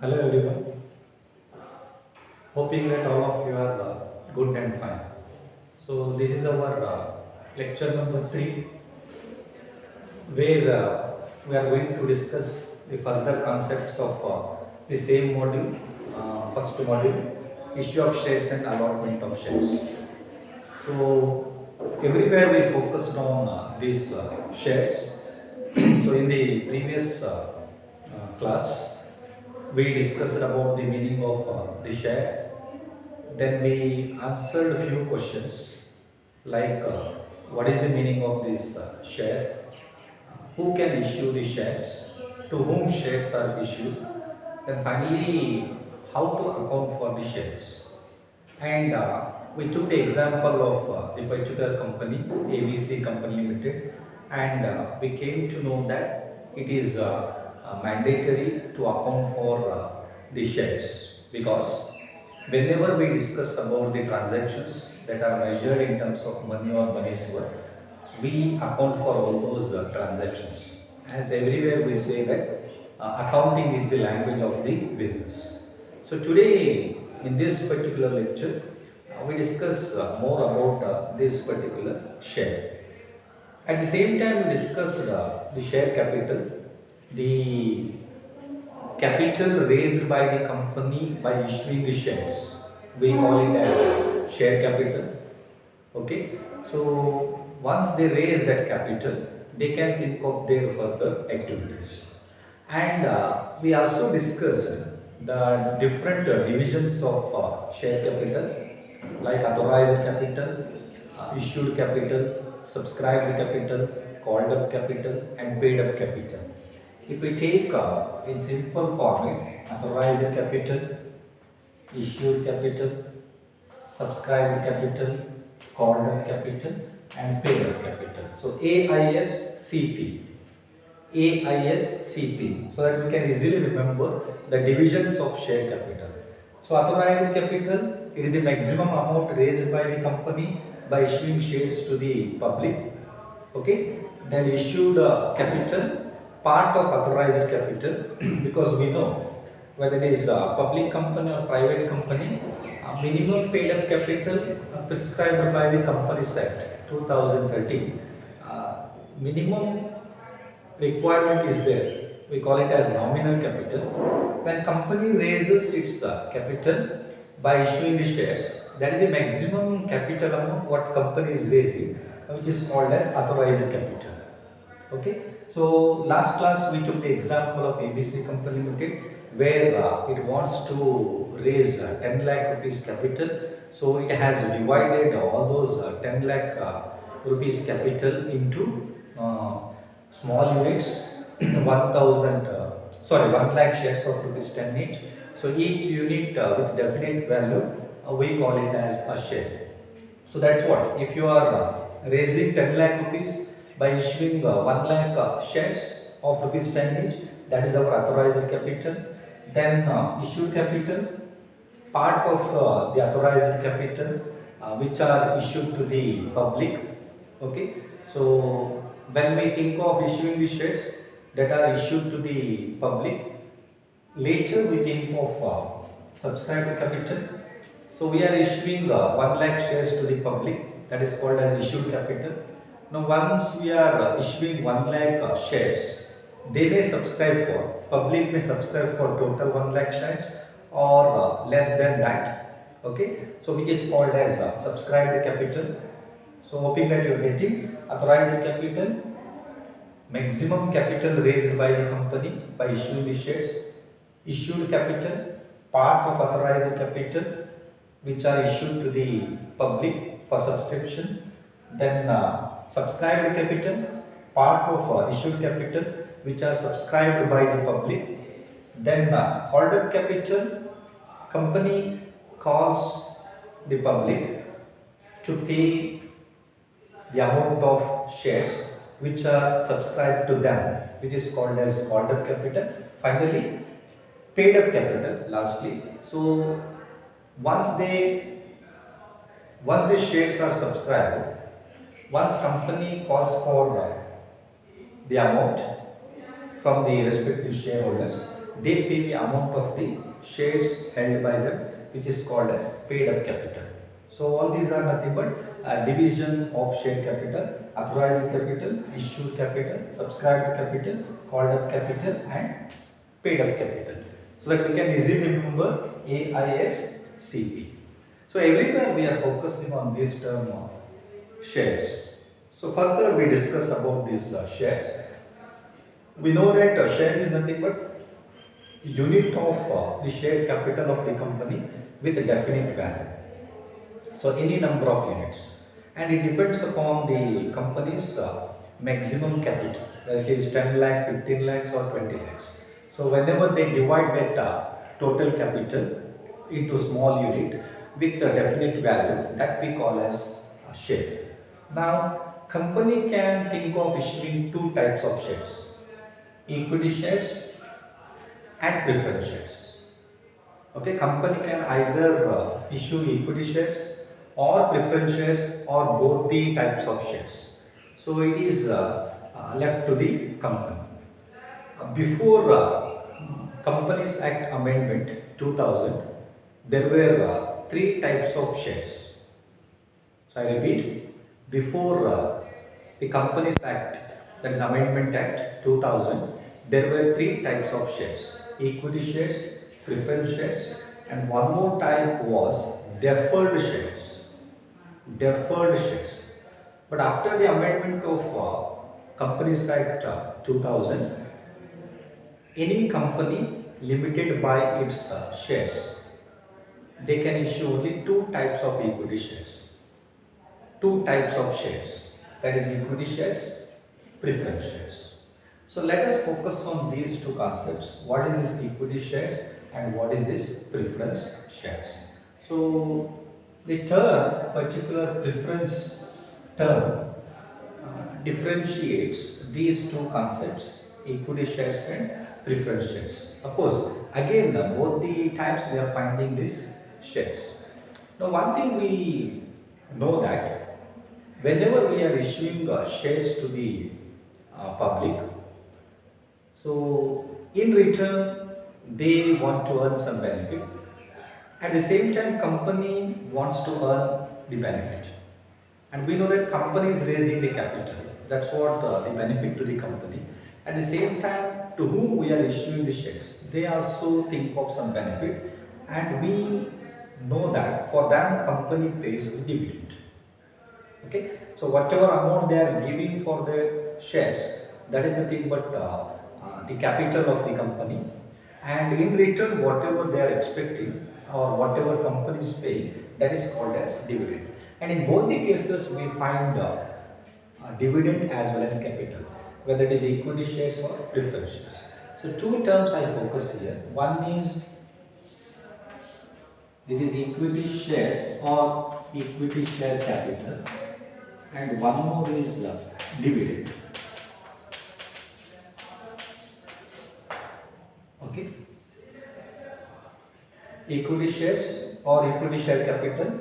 Hello everyone, hoping that all of you are good and fine. So this is our lecture number 3 where we are going to discuss the further concepts of the same module, first module, issue of shares and allotment of shares. So everywhere we focused on these shares. So in the previous class, we discussed about the meaning of the share. Then we answered a few questions like what is the meaning of this share, who can issue the shares, to whom shares are issued, then finally how to account for the shares. And we took the example of the particular company, ABC Company Limited, and we came to know that it is mandatory to account for the shares, because whenever we discuss about the transactions that are measured in terms of money or money's worth, we account for all those transactions. As everywhere we say that accounting is the language of the business. So today in this particular lecture, we discuss more about this particular share. At the same time, we discussed the share capital, the capital raised by the company by issuing the shares. We call it as share capital. Okay, so once they raise that capital, they can think of their further activities. And we also discussed the different divisions of share capital, like authorized capital, issued capital, subscribed capital, called up capital, and paid up capital. If we take in simple format, authorized capital, issued capital, subscribed capital, called up capital, and paid up capital. So AISCP. AISCP, so that we can easily remember the divisions of share capital. So authorized capital, it is the maximum amount raised by the company by issuing shares to the public. Okay, then issued capital, part of authorized capital, because we know whether it is a public company or private company, minimum paid up capital prescribed by the Companies Act 2013. Minimum requirement is there. We call it as nominal capital. When company raises its capital by issuing the shares, that is the maximum capital amount what company is raising, which is called as authorized capital. Okay. So last class we took the example of ABC Company Limited, where it wants to raise 10 lakh rupees capital. So it has divided all those 10 lakh rupees capital into small units, 1 lakh shares of rupees 10 each. So each unit with definite value, we call it as a share. So that's what, if you are raising 10 lakh rupees by issuing 1 lakh shares of rupees 10 each, that is our authorized capital. Then issued capital, part of the authorized capital which are issued to the public. Okay, so when we think of issuing the shares that are issued to the public, later we think of subscribed capital. So we are issuing 1 lakh shares to the public, that is called as issued capital. Now once we are issuing 1 lakh shares, they may subscribe for, public may subscribe for total 1 lakh shares or less than that. Okay, so which is called as subscribed capital. So hoping that you are getting authorized capital, maximum capital raised by the company by issuing the shares, issued capital, part of authorized capital which are issued to the public for subscription, then subscribed capital, part of issued capital which are subscribed by the public, then called up capital, company calls the public to pay the amount of shares which are subscribed to them, which is called as called up capital. Finally, paid up capital lastly. So once the shares are subscribed, once company calls for the amount from the respective shareholders, they pay the amount of the shares held by them, which is called as paid up capital. So all these are nothing but division of share capital, authorized capital, issued capital, subscribed capital, called up capital and paid up capital. So that we can easily remember AISCP. So everywhere we are focusing on this term shares. So further we discuss about these shares. We know that share is nothing but unit of the share capital of the company with a definite value. So any number of units, and it depends upon the company's maximum capital, whether it is 10 lakh, 15 lakhs or 20 lakhs. So whenever they divide that total capital into small unit with a definite value, that we call as share. Now company can think of issuing two types of shares: equity shares and preference shares. Okay, company can either issue equity shares or preference shares or both the types of shares. So it is left to the company. Before Companies Act Amendment 2000, there were three types of shares. So I repeat, before the Companies Act, that is Amendment Act 2000, there were three types of shares: equity shares, preference shares, and one more type was deferred shares. Deferred shares. But after the amendment of Companies Act 2000, any company limited by its shares, they can issue only two types of equity shares. Two types of shares, that is equity shares, preference shares. So let us focus on these two concepts. What is this equity shares and what is this preference shares? So the term, particular preference term, differentiates these two concepts, equity shares and preference shares. Of course, again, both the types we are finding these shares. Now, one thing we know that whenever we are issuing shares to the public, so in return they want to earn some benefit. At the same time, company wants to earn the benefit, and we know that company is raising the capital. That's what the benefit to the company. At the same time, to whom we are issuing the shares, they also think of some benefit, and we know that for them company pays dividend. Okay, so whatever amount they are giving for the shares, that is nothing but the capital of the company, and in return whatever they are expecting or whatever company is paying, that is called as dividend. And in both the cases we find dividend as well as capital, whether it is equity shares or preference shares. So two terms I focus here. One is this is equity shares or equity share capital, and one more is dividend. Okay, equity shares or equity share capital,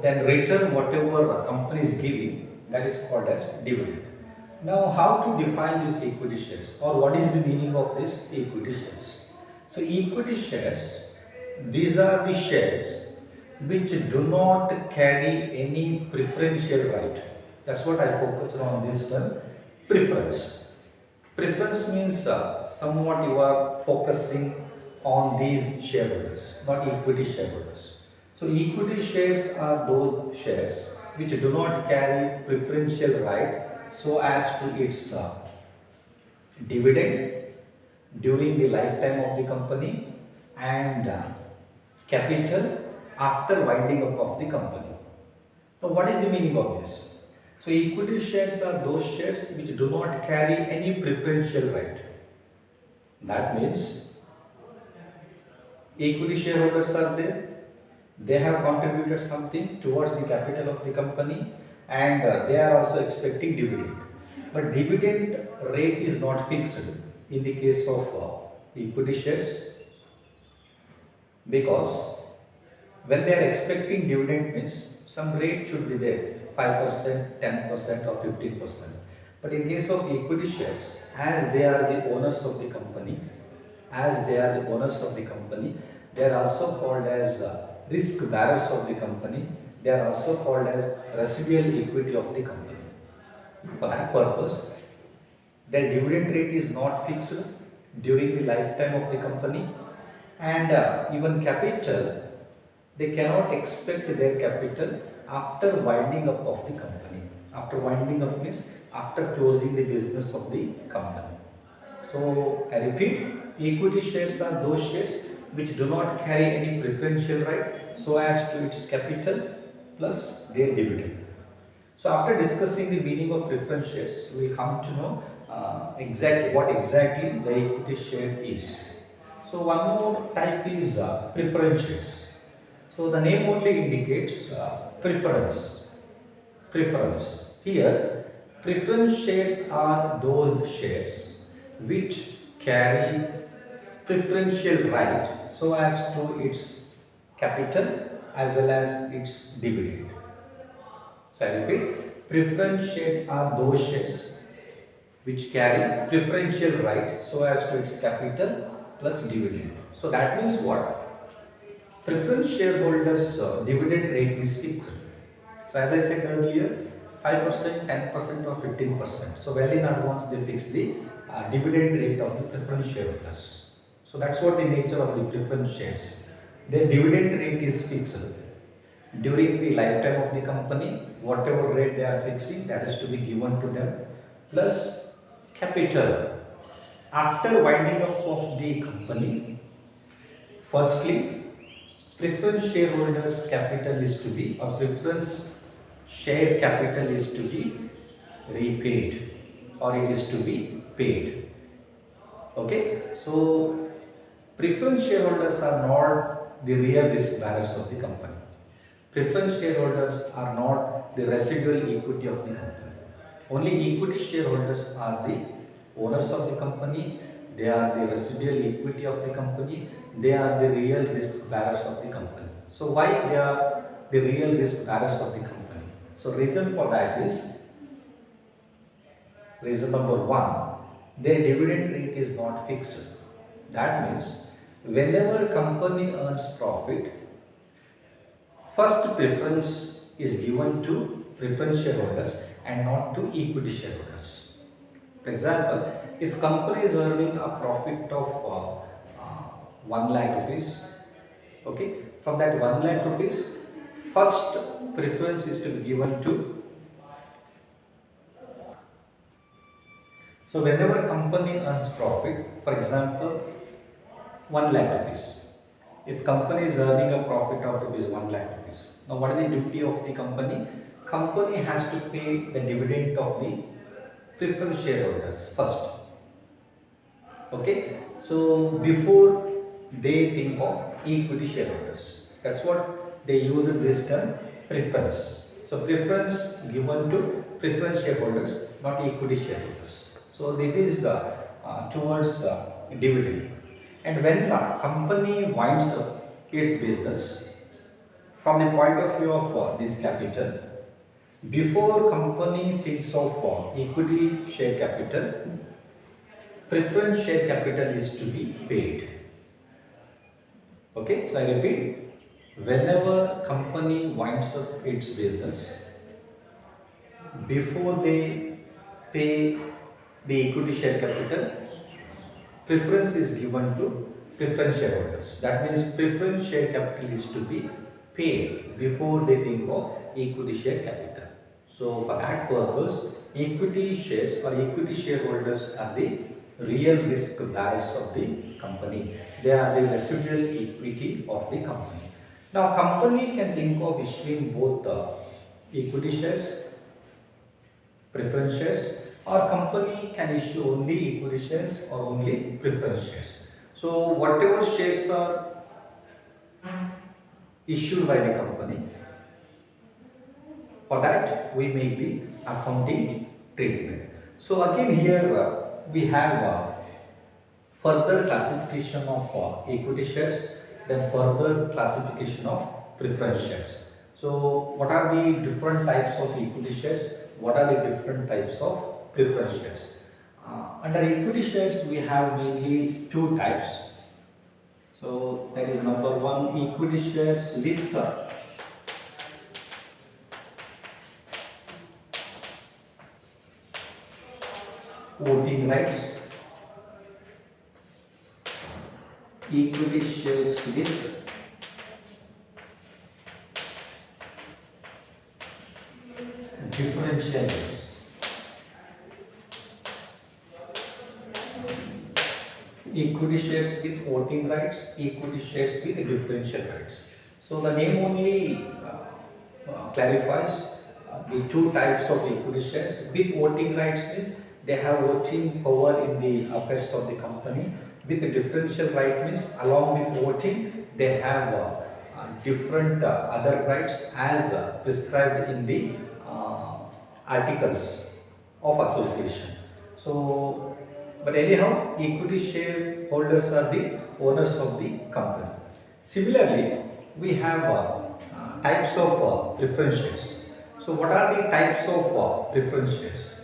then return whatever company is giving, that is called as dividend. Now, how to define these equity shares, or what is the meaning of these equity shares? So equity shares, these are the shares which do not carry any preferential right. That's what I focus on this term, preference. Preference means somewhat you are focusing on these shareholders, not equity shareholders. So equity shares are those shares which do not carry preferential right so as to its dividend during the lifetime of the company and capital after winding up of the company. Now what is the meaning of this? So equity shares are those shares which do not carry any preferential right. That means equity shareholders are there, they have contributed something towards the capital of the company, and they are also expecting dividend. But dividend rate is not fixed in the case of equity shares, because when they are expecting dividend means some rate should be there, 5%, 10% or 15%. But in case of equity shares, as they are the owners of the company as they are the owners of the company. They are also called as risk bearers of the company. They are also called as residual equity of the company. For that purpose, their dividend rate is not fixed during the lifetime of the company, and even capital, they cannot expect their capital after winding up of the company. After winding up means after closing the business of the company. So I repeat, equity shares are those shares which do not carry any preferential right so as to its capital plus their dividend. So after discussing the meaning of preference shares, we come to know what exactly the equity share is. So one more type is preference shares. So the name only indicates preference. Preference. Here, preference shares are those shares which carry preferential right so as to its capital as well as its dividend. So I repeat, preference shares are those shares which carry preferential right so as to its capital plus dividend. So that means what? Preference shareholders dividend rate is fixed. So as I said earlier, 5%, 10% or 15%. So well in advance they fix the dividend rate of the preference shareholders. So that's what the nature of the preference shares. Their dividend rate is fixed. During the lifetime of the company, whatever rate they are fixing, that is to be given to them, plus capital. After winding up of the company, firstly, preference shareholders capital is to be, or preference share capital is to be repaid, or it is to be paid. Okay, so preference shareholders are not the real risk bearers of the company. Preference shareholders are not the residual equity of the company. Only equity shareholders are the owners of the company. They are the residual equity of the company. They are the real risk bearers of the company. So why they are the real risk bearers of the company? So reason for that is, reason number one, their dividend rate is not fixed. That means whenever company earns profit, first preference is given to preference shareholders and not to equity shareholders. For example, if company is earning a profit of 1 lakh rupees, okay, from that 1 lakh rupees, first preference is to be given to. So whenever company earns profit, for example, 1 lakh rupees. If company is earning a profit of rupees 1 lakh rupees, now what is the duty of the company? Company has to pay the dividend of the preference shareholders first. Okay, so before they think of equity shareholders, that's what they use in this term, preference. So preference given to preference shareholders, not equity shareholders. So this is towards dividend. And when the company winds up its business, from the point of view of this capital, before company thinks of equity share capital, preference share capital is to be paid. Okay, so I repeat, whenever company winds up its business, before they pay the equity share capital, preference is given to preference shareholders. That means preference share capital is to be paid before they think of equity share capital. So for that purpose, equity shares or equity shareholders are the real risk bearers of the company. They are the residual equity of the company. Now company can think of issuing both equity shares, preference shares, or company can issue only equity shares or only preference shares. So whatever shares are issued by the company, for that we make the accounting treatment. So again here we have further classification of equity shares, then further classification of preference shares. So what are the different types of equity shares? What are the different types of preference shares? Under equity shares we have mainly two types. So that is number one, equity shares with voting rights. Equity shares with differential rights. Equity shares with voting rights, equity shares with differential rights. So the name only clarifies the two types of equity shares. With voting rights means they have voting power in the affairs of the company. With the differential right means along with voting they have different other rights as prescribed in the articles of association. So, but anyhow, equity shareholders are the owners of the company. Similarly, we have types of preference shares. So, what are the types of preference shares?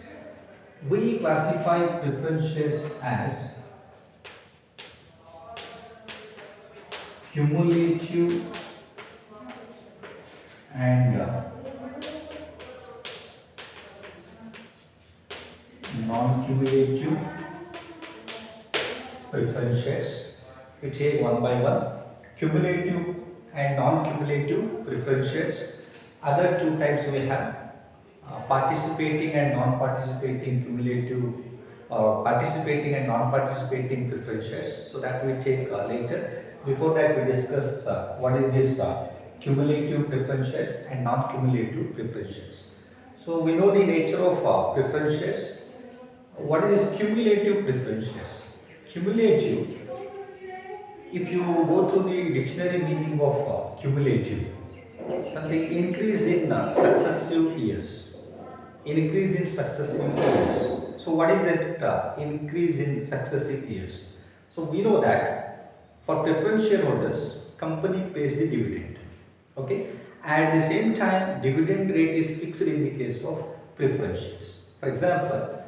We classify preference shares as cumulative and non-cumulative preference shares. We take one by one. Cumulative and non-cumulative preference shares. Other two types we have participating and non-participating cumulative participating and non-participating preference shares. So that we take later. Before that we discuss what is this cumulative preference shares and non-cumulative preference shares. So we know the nature of preference shares. What is cumulative preference shares? Cumulative, if you go through the dictionary meaning of cumulative, something increase in successive years. Increase in successive years. So what is that increase in successive years? So we know that for preference shareholders, company pays the dividend. Okay. At the same time, dividend rate is fixed in the case of preference shares. For example,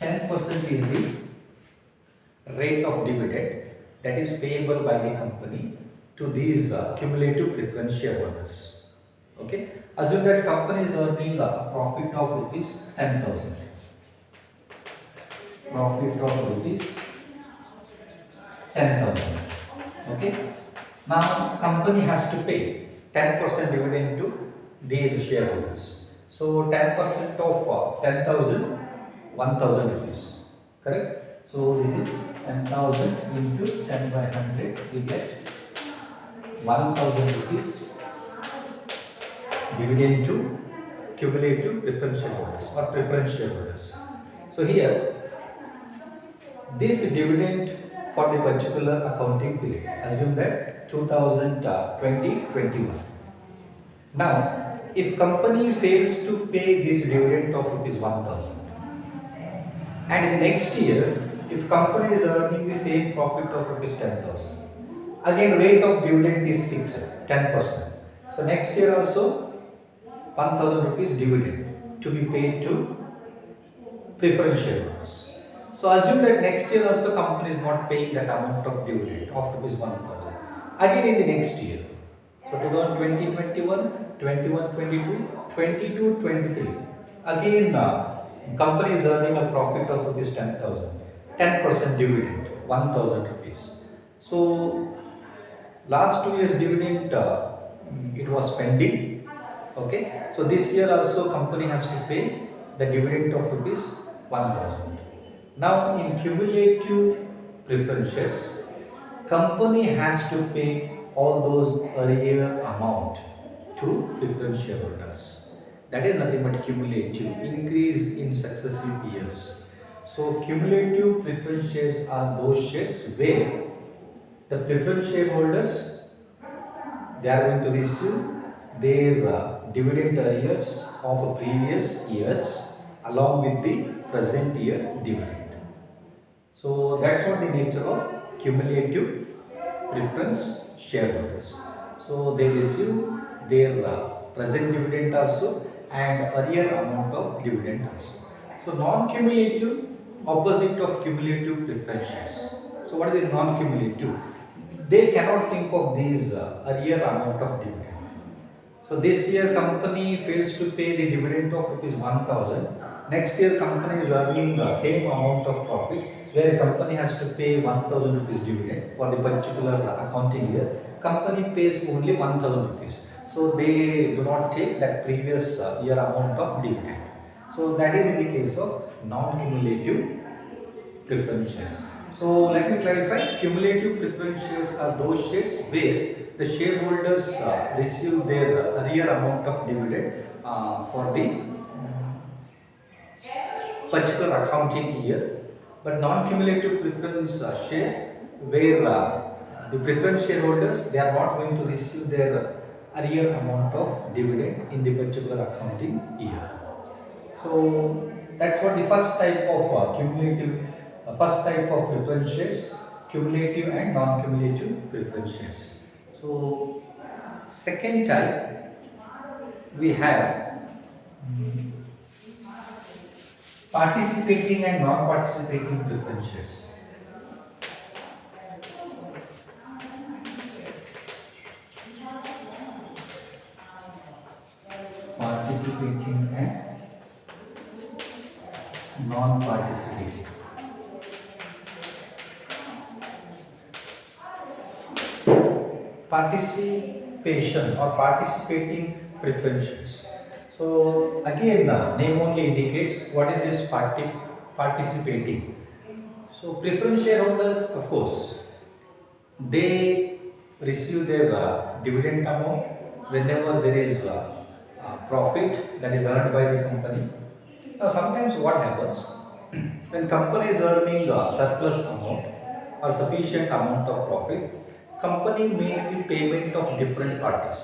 10% is the rate of dividend that is payable by the company to these cumulative preference shareholders. Okay. Assume that company is earning a profit of rupees 10,000. Profit of rupees 10,000. Okay. Now company has to pay 10% dividend to these shareholders. So 10% of 10,000, 1,000 rupees. Correct? So this is 10,000 into 10 by 100, we get 1,000 rupees dividend to cumulative preference shareholders or preference shareholders. So here, this dividend for the particular accounting period, assume that 2020-21. Now, if company fails to pay this dividend of rupees 1,000, and in the next year, if company is earning the same profit of rupees 10,000, again rate of dividend is fixed 10%. So next year also 1,000 rupees dividend to be paid to preference shareholders. So assume that next year also company is not paying that amount of dividend of rupees 1,000. Again in the next year. So 2020-21, 21-22, 22-23. Again company is earning a profit of rupees 10,000. 10% dividend, 1,000 rupees. So last 2 years dividend it was pending. Okay. So this year also company has to pay the dividend of rupees 1,000. Now in cumulative preference shares, company has to pay all those arrear amount to preference shareholders. That is nothing but cumulative, increase in successive years. So cumulative preference shares are those shares where the preference shareholders, they are going to receive their dividend arrears of previous years along with the present year dividend. So that's what the nature of cumulative preference shareholders. So they receive their present dividend also and arrear amount of dividend also. So non-cumulative, opposite of cumulative preference shares. So what is non-cumulative? they cannot think of these earlier amount of dividend. So this year company fails to pay the dividend of rupees 1000. Next year company is earning the same amount of profit, where company has to pay 1000 rupees dividend for the particular accounting year. Company pays only 1000 rupees. So they do not take that previous year amount of dividend. So that is in the case of non-cumulative preference shares. So let me clarify, cumulative preference shares are those shares where the shareholders receive their arrear amount of dividend for the particular accounting year, but non-cumulative preference share where the preference shareholders, they are not going to receive their arrear amount of dividend in the particular accounting year. So that's what the first type of first type of preference shares, cumulative and non-cumulative preference shares. So second type we have participating and non-participating preference shares. Participating and non-participating. Participation or participating preferences. So again, name only indicates what is this participating. So preference shareholders, of course, they receive their dividend amount whenever there is profit that is earned by the company. Now sometimes what happens, when company is earning surplus amount or sufficient amount of profit, company makes the payment of different parties.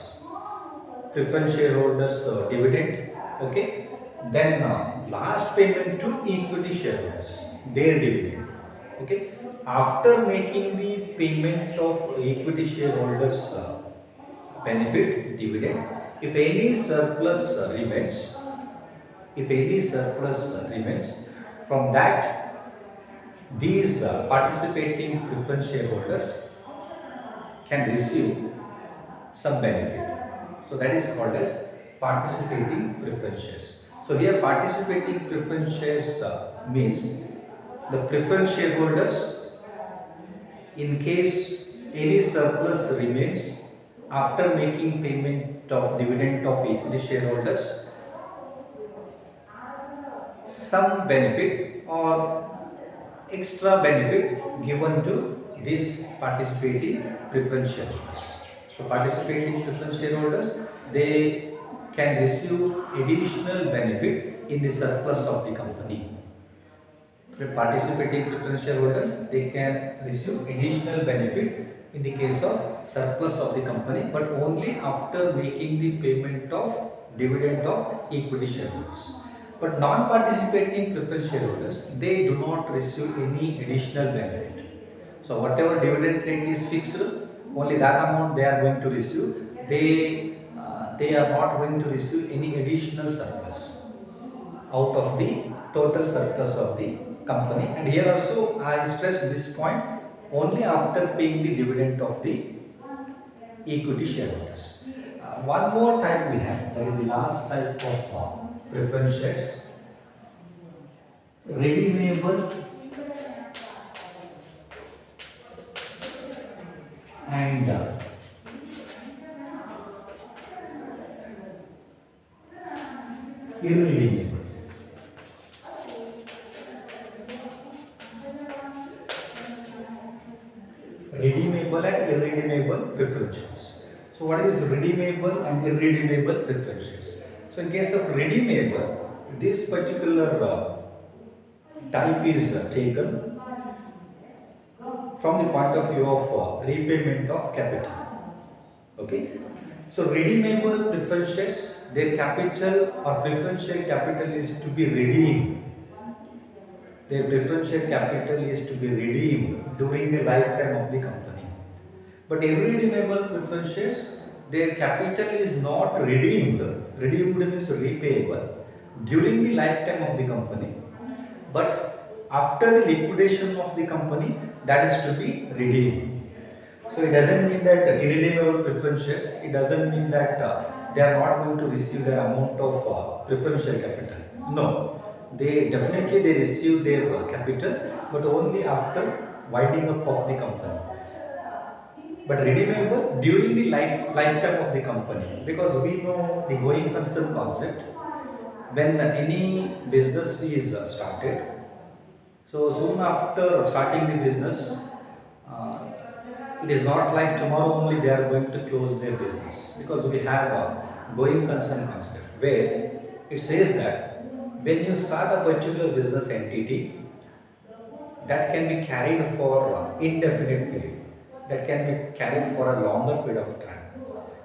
Preference shareholders dividend, okay, then last payment to equity shareholders, their dividend, okay. After making the payment of equity shareholders benefit dividend, if any surplus remains, from that, these participating preference shareholders can receive some benefit. So that is called as participating preference shares. So here participating preference shares means the preference shareholders, in case any surplus remains after making payment of dividend of equity shareholders, some benefit or extra benefit given to these participating preference shareholders. So participating preference shareholders, they can receive additional benefit in the surplus of the company. The participating preference shareholders, they can receive additional benefit in the case of surplus of the company, but only after making the payment of dividend of equity shareholders. But non-participating preference shareholders, they do not receive any additional benefit. So whatever dividend rate is fixed, only that amount they are going to receive. They are not going to receive any additional surplus out of the total surplus of the company. And here also I stress this point, only after paying the dividend of the equity shareholders. One more type we have, that is the last type of preference shares, redeemable and irredeemable. Redeemable and irredeemable preferences. So what is redeemable and irredeemable preferences? So in case of redeemable, this particular type is taken from the point of view of repayment of capital. Okay. So redeemable preference shares, their capital or preference share capital is to be redeemed. Their preference share capital is to be redeemed during the lifetime of the company. But irredeemable preference shares, their capital is not redeemed. Redeemed means repayable during the lifetime of the company. But after the liquidation of the company, that is to be redeemed. So it doesn't mean that irredeemable preference shares, it doesn't mean that they are not going to receive the amount of preferential capital. No, they receive their capital, but only after winding up of the company. But redeemable during the lifetime of the company, because we know the going concern concept. When any business is started, so soon after starting the business, uh, it is not like tomorrow only they are going to close their business, because we have a going concern concept where it says that when you start a particular business entity, that can be carried for indefinite period, that can be carried for a longer period of time.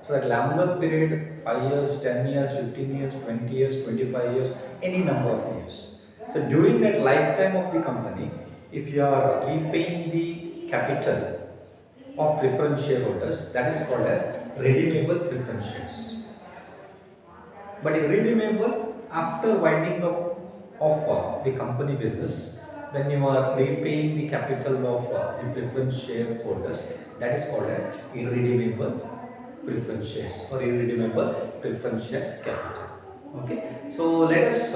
So that longer period, 5 years, 10 years, 15 years, 20 years, 25 years, any number of years. So during that lifetime of the company, if you are repaying the capital of preference shareholders, that is called as redeemable preference shares. But irredeemable after winding up of the company business, when you are repaying the capital of the preference shareholders, that is called as irredeemable preference shares or irredeemable preference share capital. Okay, so let us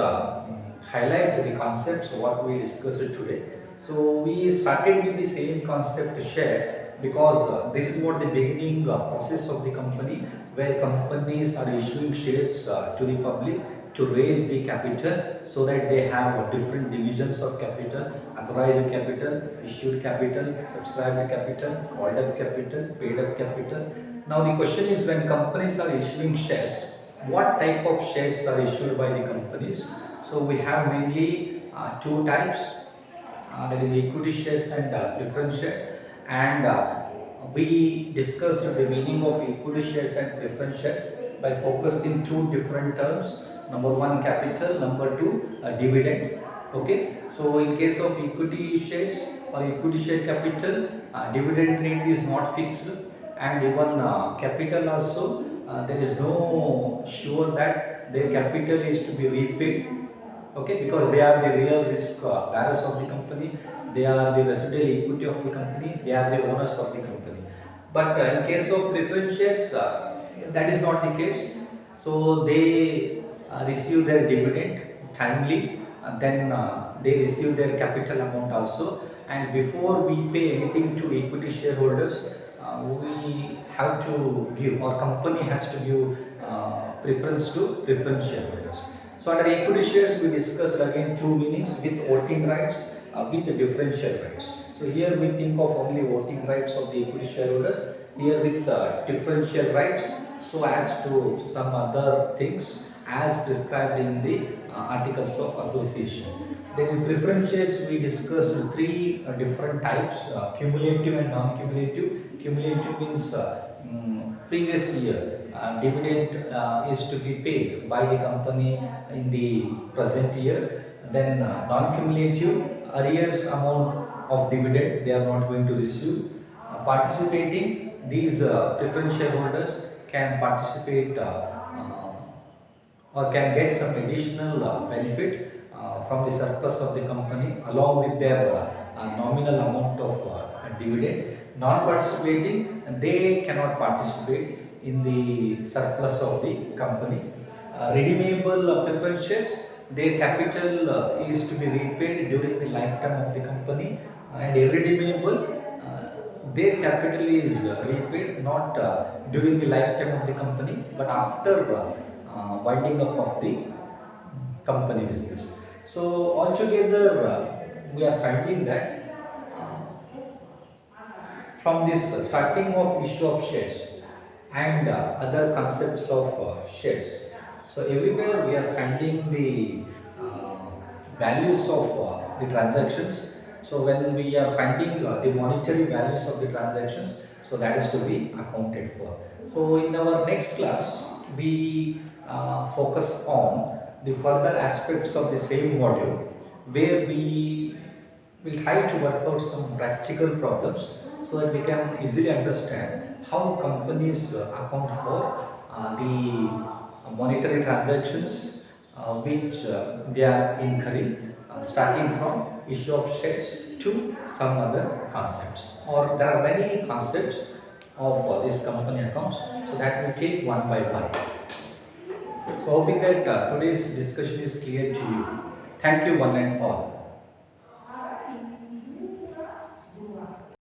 highlight the concepts what we discussed today. So we started with the same concept share because this is what the beginning process of the company, where companies are issuing shares to the public to raise the capital, so that they have different divisions of capital: authorized capital, issued capital, subscribed capital, called up capital, paid up capital. Now the question is, when companies are issuing shares, what type of shares are issued by the companies? So we have mainly two types, that is equity shares and preference shares. And we discussed the meaning of equity shares and preference shares by focusing two different terms. Number one, capital; number two, dividend. Okay, so in case of equity shares or equity share capital, dividend rate is not fixed, and even capital also, there is no sure that their capital is to be repaid. Okay, because they are the real risk bearers of the company, they are the residual equity of the company, they are the owners of the company. But in case of preference shares, that is not the case. So they receive their dividend timely, and then they receive their capital amount also. And before we pay anything to equity shareholders, we have to give, or company has to give preference to preference shareholders. So under equity shares, we discussed again two meanings: with voting rights, with the differential rights. So here we think of only voting rights of the equity shareholders. Here with differential rights, so as to some other things as prescribed in the articles of association. Then in preference shares, we discussed three different types: cumulative and non-cumulative. Cumulative means previous year dividend is to be paid by the company in the present year. Then non-cumulative, arrears amount of dividend they are not going to receive. Participating, these preference shareholders can participate or can get some additional benefit from the surplus of the company along with their nominal amount of dividend. Non-participating, they cannot participate in the surplus of the company. Redeemable preference shares, their capital is to be repaid during the lifetime of the company, and irredeemable, their capital is repaid not during the lifetime of the company, but after winding up of the company business. So altogether, we are finding that from this starting of issue of shares and other concepts of shares. So everywhere we are finding the values of the transactions. So when we are finding the monetary values of the transactions, so that is to be accounted for. So in our next class, we focus on the further aspects of the same module, where we will try to work out some practical problems so that we can easily understand how companies account for the monetary transactions which they are incurring, starting from issue of shares to some other concepts. Or there are many concepts of this company accounts. So that we take one by one. So hoping that today's discussion is clear to you. Thank you one and all.